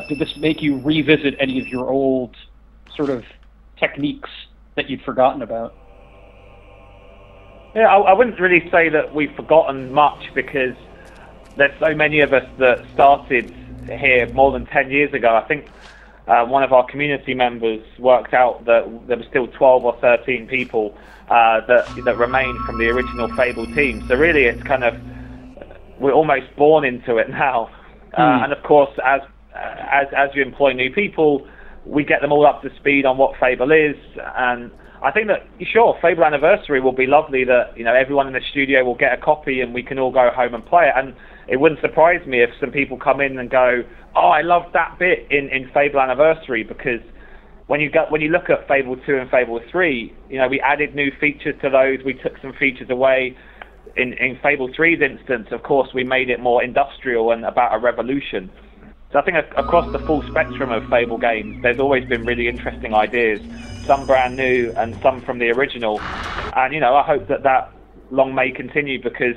Did this make you revisit any of your old sort of techniques that you'd forgotten about? Yeah, I wouldn't really say that we've forgotten much, because there's so many of us that started here more than 10 years ago. I think one of our community members worked out that there were still 12 or 13 people that remain from the original Fable team. So really, it's kind of, we're almost born into it now. And of course, as you employ new people, we get them all up to speed on what Fable is. And I think that, sure, Fable Anniversary will be lovely, that, you know, everyone in the studio will get a copy and we can all go home and play it. And it wouldn't surprise me if some people come in and go, oh, I love that bit in Fable Anniversary, because when you look at Fable 2 and Fable 3, you know, we added new features to those, we took some features away. In Fable 3's instance, of course, we made it more industrial and about a revolution. So I think across the full spectrum of Fable games, there's always been really interesting ideas, some brand new and some from the original. And, you know, I hope that long may continue, because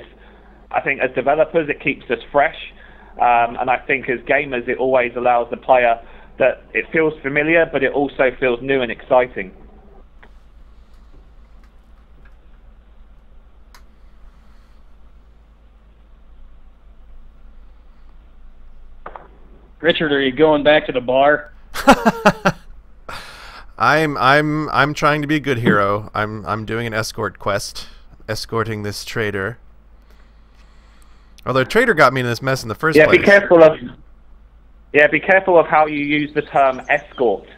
I think as developers it keeps us fresh, and I think as gamers it always allows the player that it feels familiar, but it also feels new and exciting. Richard, are you going back to the bar? I'm trying to be a good hero. I'm doing an escort quest, escorting this trader. Although Trader got me in this mess in the first Yeah, place. be careful of how you use the term escort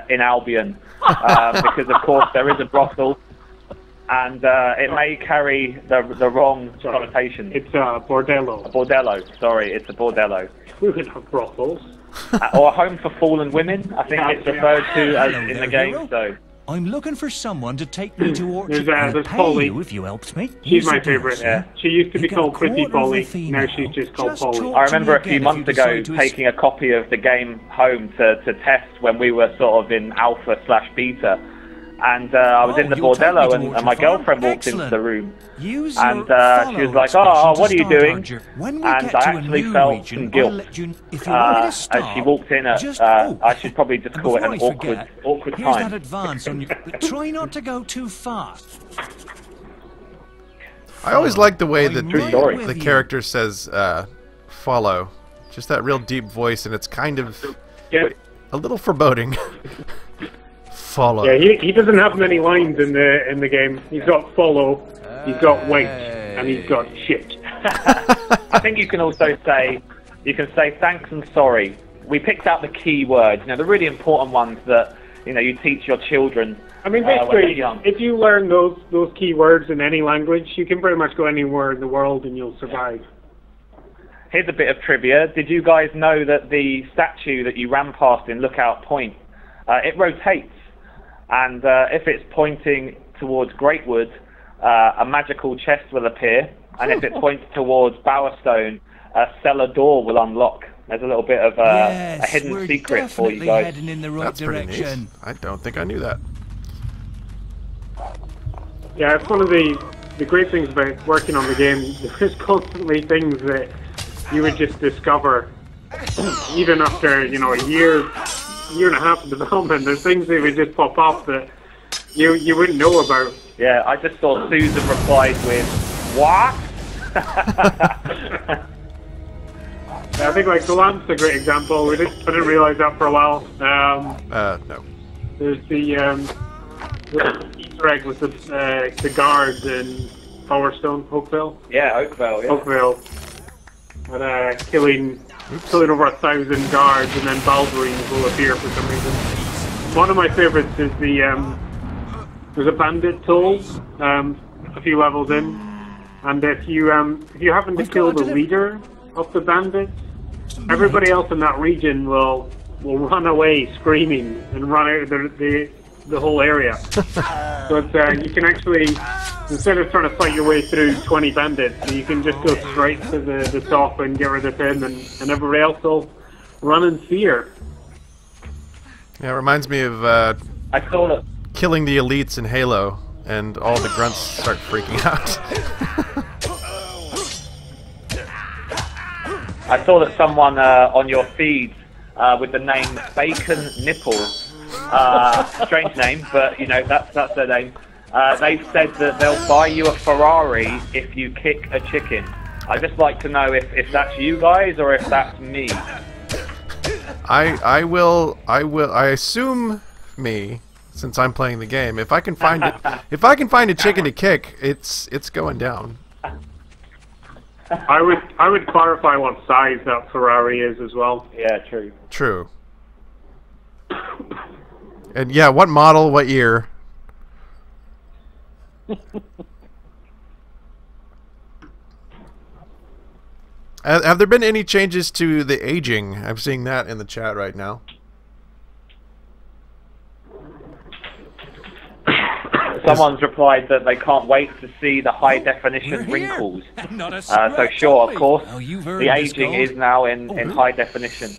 in Albion, because of course there is a brothel, and it may carry the wrong connotation. It's a bordello. A bordello. Sorry, it's a bordello. We could have brothels. Or a home for fallen women, I think it's referred to as in the game. So I'm looking for someone to take me to Orchard. There's I'll pay Polly. you if you helped me. She's Here's my the deal, favourite. sir. She used to be You got called a Pretty quarter of Polly. a fee Now now. she's just called Just Polly. talk I remember a to me few again months if you ago decide to taking a copy of the game home to test when we were sort of in alpha/beta, and I was in the you'll take me bordello, to and Orchard my Farm? girlmente walked into Excellent. the room, Use and your she was follow like, expression "Oh, to what are you start doing?" our journey. When we And get I to a actually new felt region, some I'll guilt let you, if you want me to as stop, she walked in. just, I should probably just and call it before an I forget, awkward here's that time. advance on you, but try not to go too fast. I always like the way that I'm right story. with the you. character says follow. Just that real deep voice, and it's kind of a little foreboding. Follow. Yeah, he doesn't have many lines in the game. He's got follow, he's got wait, and he's got shit. I think you can also say, thanks and sorry. We picked out the key words, the really important ones that you teach your children. I mean, when they're basically, young. if you learn those key words in any language, you can pretty much go anywhere in the world and you'll survive. Here's a bit of trivia. Did you guys know that the statue that you ran past in Lookout Point, it rotates, and if it's pointing towards Greatwood, a magical chest will appear, and if it points towards Bowerstone, a cellar door will unlock. There's a little bit of a hidden secret for you guys. Heading in the right That's pretty direction. neat. I don't think I knew that. Yeah, it's one of the great things about working on the game. There's constantly things that you would just discover, even after a year and a half of development. There's things that would just pop up that you wouldn't know about. Yeah, I just saw Susan replied with, "What?" I think like the lamp's a great example. I didn't realise that for a while. No. There's the Easter egg with the guards in Powerstone, Oakville. Yeah, Oakville. Yeah. Oakville. And killing over 1,000 guards, and then Balverines will appear for some reason. One of my favourites is there's a bandit toll a few levels in, and if you happen to kill the leader of the bandits, everybody else in that region will run away screaming and run out of the whole area. So it's, you can actually, instead of trying to fight your way through 20 bandits, you can just go straight to the top and get rid of him, and everybody else will run in fear. Yeah, it reminds me of I saw that. killing the elites in Halo, and all the grunts start freaking out. I saw that someone on your feed with the name Bacon Nipple, strange name, but that's their name. They've said that they'll buy you a Ferrari if you kick a chicken. I'd just like to know if that's you guys or if that's me. I assume me, since I'm playing the game. If I can find it, if I can find a chicken to kick, it's going down. I would clarify what size that Ferrari is as well. Yeah, true. True. And yeah, what model, what year? Have there been any changes to the aging? I'm seeing that in the chat right now. Someone's replied that they can't wait to see the high definition wrinkles. So sure, of course, the aging is now in high definition.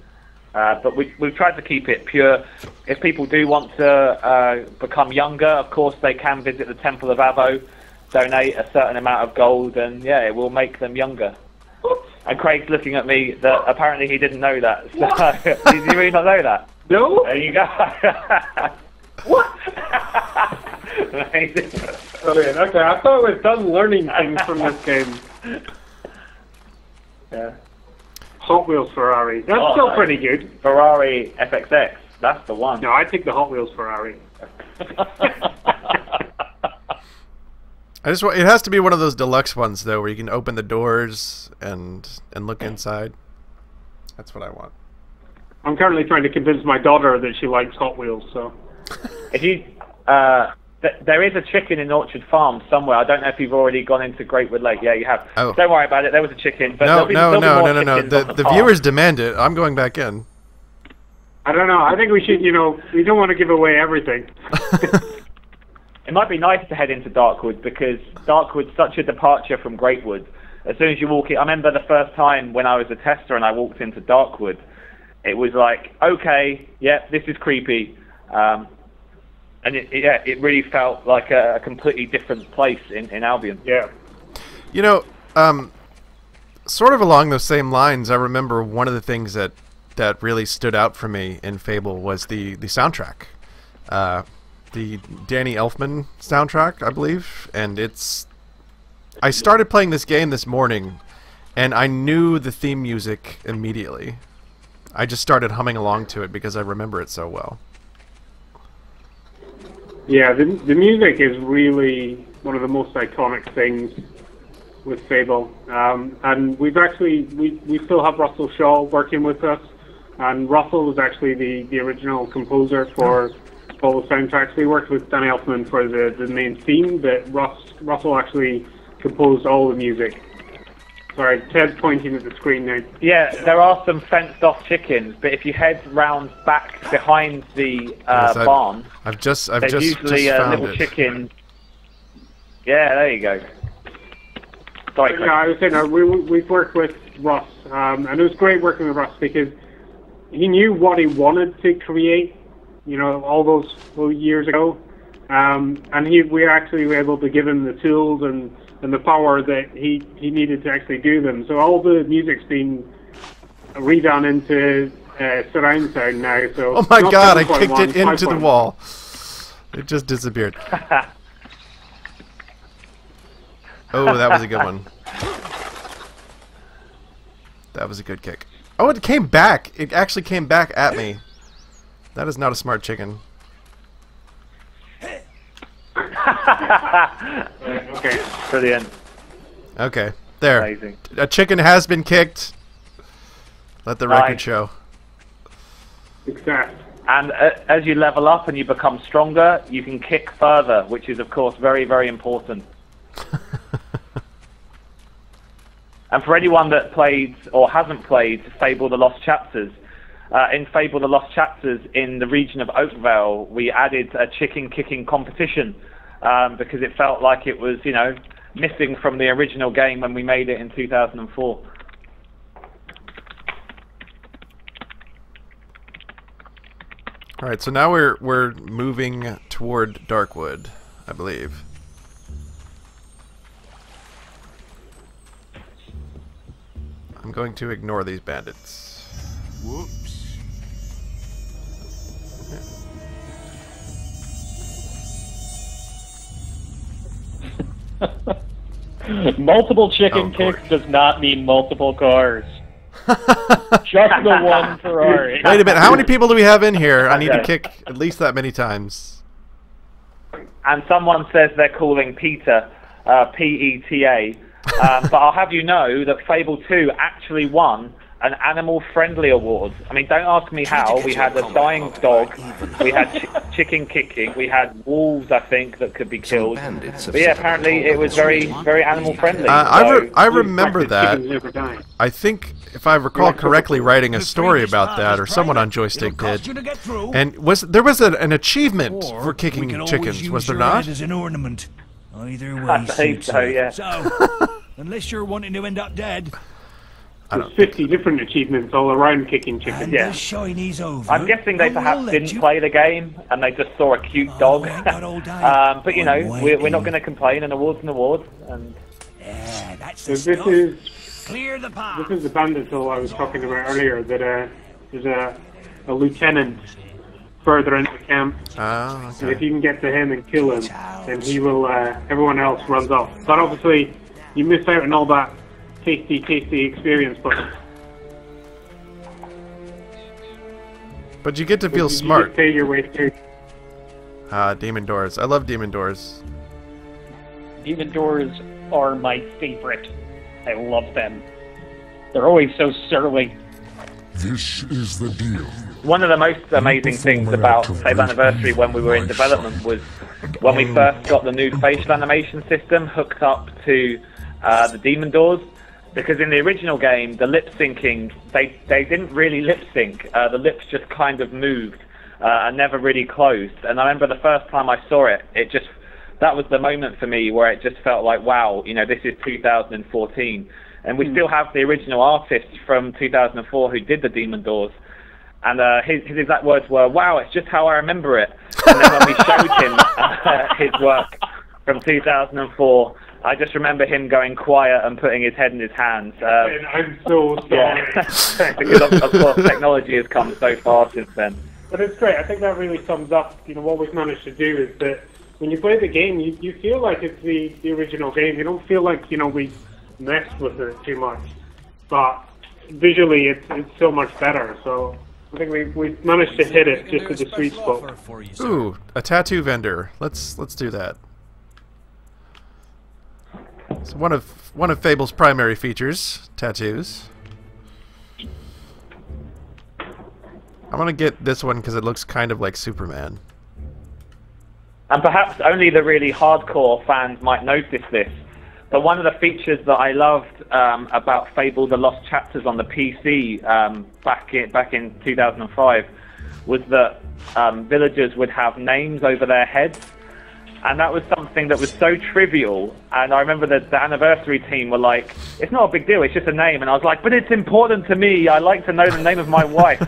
But we've tried to keep it pure. If people do want to become younger, of course they can visit the Temple of Avo, donate a certain amount of gold, and yeah, it will make them younger. And Craig's looking at me that apparently he didn't know that. So, did you really not know that? No. There you go. What? Amazing. Brilliant. Okay, I thought I was done learning things from this game. Yeah. Hot Wheels Ferrari. That's still pretty good. Ferrari FXX. That's the one. No, I take the Hot Wheels Ferrari. It has to be one of those deluxe ones though, where you can open the doors and look inside. That's what I want. I'm currently trying to convince my daughter that she likes Hot Wheels. So, if you there is a chicken in Orchard Farm somewhere. I don't know if you've already gone into Greatwood Lake. Yeah, you have. Oh. Don't worry about it. There was a chicken. But No. The The viewers demand it. I'm going back in. I don't know. I think we should. We don't want to give away everything. It might be nice to head into Darkwood because Darkwood's such a departure from Greatwood. As soon as you walk in, I remember the first time when I was a tester and I walked into Darkwood, it was like, okay, yeah, this is creepy. And it really felt like a completely different place in Albion. Yeah. Sort of along those same lines, I remember one of the things that really stood out for me in Fable was the soundtrack. The Danny Elfman soundtrack, I believe. And I started playing this game this morning, and I knew the theme music immediately. I just started humming along to it because I remember it so well. Yeah, the music is really one of the most iconic things with Fable. And we still have Russell Shaw working with us. And Russell was actually the original composer for all the soundtracks. We worked with Danny Elfman for the main theme, but Russell actually composed all the music. Sorry, Ted's pointing at the screen now. Yeah, there are some fenced-off chickens, but if you head round back behind the barn, there's usually a little chicken. Yeah, there you go. Sorry, yeah, I was saying we've worked with Russ, and it was great working with Russ because he knew what he wanted to create, all those years ago, and we actually were able to give him the tools and the power that he needed to actually do them. So all the music's been redone into surround sound now. So oh my god, I kicked it into the wall. It just disappeared. Oh, that was a good one. That was a good kick. Oh, it came back. It actually came back at me. That is not a smart chicken. Okay. Brilliant. Okay, there. Amazing. A chicken has been kicked. Let the record show. Success. And as you level up and you become stronger, you can kick further, which is, of course, very, very important. And for anyone that played or hasn't played Fable the Lost Chapters, in Fable the Lost Chapters in the region of Oakvale, we added a chicken kicking competition because it felt like it was, missing from the original game when we made it in 2004. All right, so now we're moving toward Darkwood, I believe. I'm going to ignore these bandits. Whoops. Multiple chicken kicks does not mean multiple cars. Just the one Ferrari. Wait a minute, how many people do we have in here? I need to kick at least that many times. And someone says they're calling Peter P-E-T-A. But I'll have you know that Fable 2 actually won an animal-friendly award. I mean, don't ask me how. We had a dying dog, we had chicken kicking, we had wolves, I think, that could be killed. But yeah, apparently it was very, very animal-friendly. I remember that. I think, if I recall correctly, writing a story about that, or someone on Joystiq did. And there was an achievement for kicking chickens, was there not? As an ornament. Either way, I think so, yeah. So, unless you're wanting to end up dead. There's 50 different achievements all around kicking chickens. Yeah. Shiny's over. I'm guessing they perhaps didn't play the game and they just saw a cute dog. But we're not going to complain. An award's an award. And yeah, that's so this is clear the path. This is the bandit hill I was talking about earlier. That there's a lieutenant further into camp. Oh, okay. And if you can get to him and kill him, then he will. Everyone else runs off. But obviously, you miss out on all that tasty experience. But you get to feel smart. You pay your way through. Demon doors. I love demon doors. Demon doors are my favorite. I love them. They're always so surly. This is the deal. One of the most amazing things about Fable Anniversary when we were in development was when we first got the new facial animation system hooked up to the demon doors. Because in the original game, the lip syncing, they didn't really lip sync. The lips just kind of moved and never really closed. And I remember the first time I saw it, that was the moment for me where it just felt like, wow, you know, this is 2014. And we still have the original artist from 2004 who did the demon doors. And his exact words were, wow, it's just how I remember it. And then when we showed him his work from 2004, I just remember him going quiet and putting his head in his hands. I'm so sorry. Yeah. Because of course technology has come so far since then. But it's great. I think that really sums up, you know, what we've managed to do is that when you play the game, you feel like it's the original game. You don't feel like, you know, we messed with it too much. But visually, it's so much better. So I think we've managed to hit it just at the sweet spot. Ooh, a tattoo vendor. Let's do that. So one of Fable's primary features, tattoos. I'm gonna get this one because it looks kind of like Superman. And perhaps only the really hardcore fans might notice this, but one of the features that I loved about Fable: The Lost Chapters on the PC back in 2005 was that villagers would have names over their heads. And that was something that was so trivial. And I remember that the anniversary team were like, it's not a big deal, it's just a name. And I was like, but it's important to me. I like to know the name of my wife.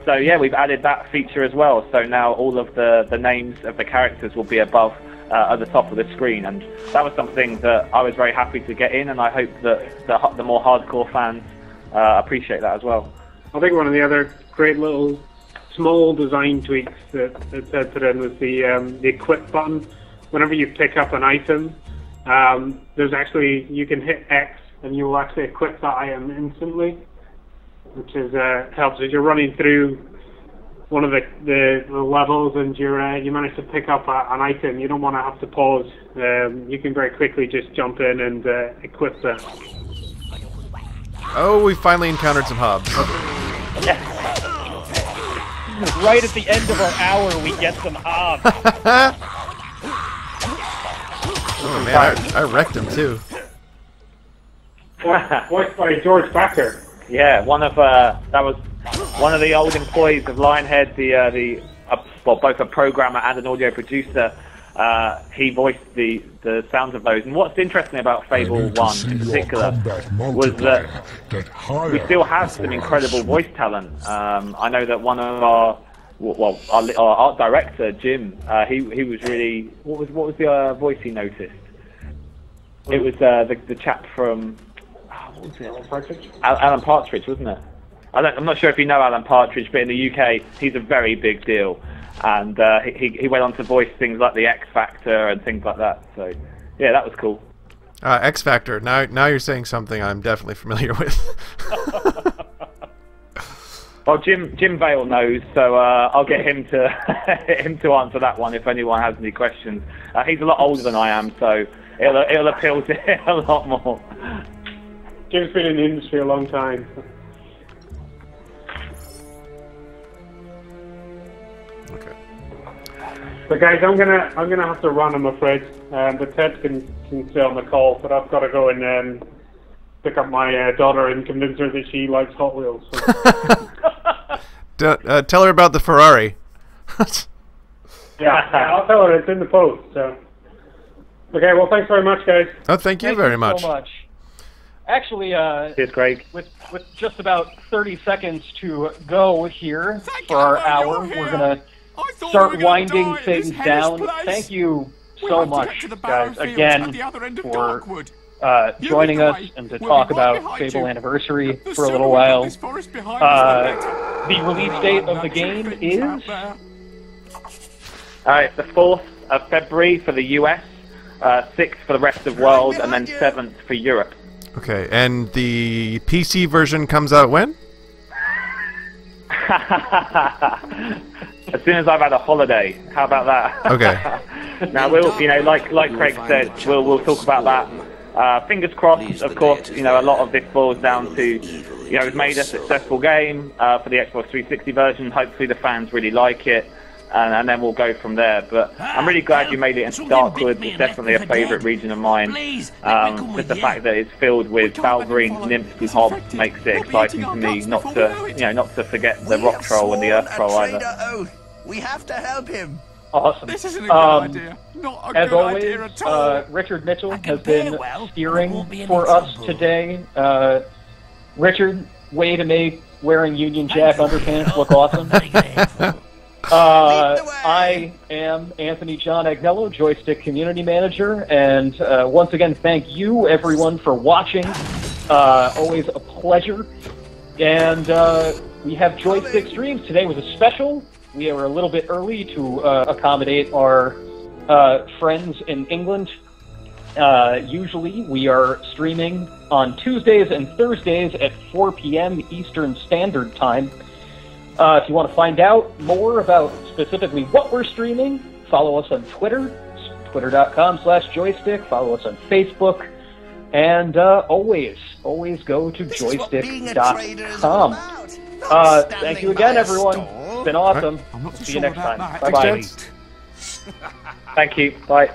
So yeah, we've added that feature as well. So now all of the names of the characters will be above at the top of the screen. And that was something that I was very happy to get in. And I hope that the more hardcore fans appreciate that as well. I think one of the other great little small design tweaks that Ted put in was the equip button. Whenever you pick up an item, there's actually, you can hit X and you will actually equip that item instantly, which is helps as you're running through one of the levels and you manage to pick up an item. You don't want to have to pause. You can very quickly just jump in and equip that. Oh, we finally encountered some hobs. Right at the end of our hour, we get some hobs. Oh man, I wrecked him too. Voiced by George Backer. Yeah, that was one of the old employees of Lionhead, both a programmer and an audio producer. He voiced the sounds of those. And what's interesting about Fable 1 in particular was that we still have some incredible voice talent. I know that one of our art director, Jim, he was really, what was the voice he noticed? It was the chap from, what was it? Alan Partridge? Alan Partridge, wasn't it? I'm not sure if you know Alan Partridge, but in the UK, he's a very big deal. And he went on to voice things like the X Factor and things like that. So, yeah, that was cool. X Factor. Now you're saying something I'm definitely familiar with. Well, Jim Vale knows, so I'll get him to answer that one if anyone has any questions. He's a lot older than I am, so it'll appeal to him a lot more. Jim's been in the industry a long time. But guys, I'm gonna have to run, I'm afraid. But Ted can stay on the call, but I've got to go and pick up my daughter and convince her that she likes Hot Wheels. So. Tell her about the Ferrari. Yeah, I'll tell her it's in the post. So. Okay, well, thanks very much, guys. Oh, thank you very much. So much. Actually, cheers, Craig. With just about 30 seconds to go here for our hour, we're gonna start winding things down. Thank you so much, guys, again, for joining us and to talk about Fable Anniversary for a little while. The release date of the game is? It's the 4th of February for the US, 6th for the rest of the world, and then 7th for Europe. Okay, and the PC version comes out when? As soon as I've had a holiday, how about that? Okay. Now we'll, you know, like Craig said, we'll talk about that. Fingers crossed. Of course, you know, a lot of this boils down to, you know, we've made a successful game for the Xbox 360 version. Hopefully, the fans really like it. And then we'll go from there. But I'm really glad you made it into Darkwood. It's definitely a favourite region of mine. Just the fact that it's filled with Balverines, nymphs, and hobs makes it exciting to me. Not to forget the rock troll and the earth troll either. We have to help him. Awesome. This isn't a good idea. Not a good idea at all. Richard Mitchell has been steering for us today. Richard, way to make wearing Union Jack underpants look awesome. I am Anthony John Agnello, Joystiq Community Manager, and once again, thank you, everyone, for watching. Always a pleasure. And we have Joystiq streams. Today was a special. We were a little bit early to accommodate our friends in England. Usually, we are streaming on Tuesdays and Thursdays at 4 p.m. Eastern Standard Time. If you want to find out more about specifically what we're streaming, follow us on Twitter, twitter.com/joystiq. Follow us on Facebook. And always go to joystiq.com. Thank you again, everyone. It's been awesome. See you next time. Bye-bye. Thank you. Bye.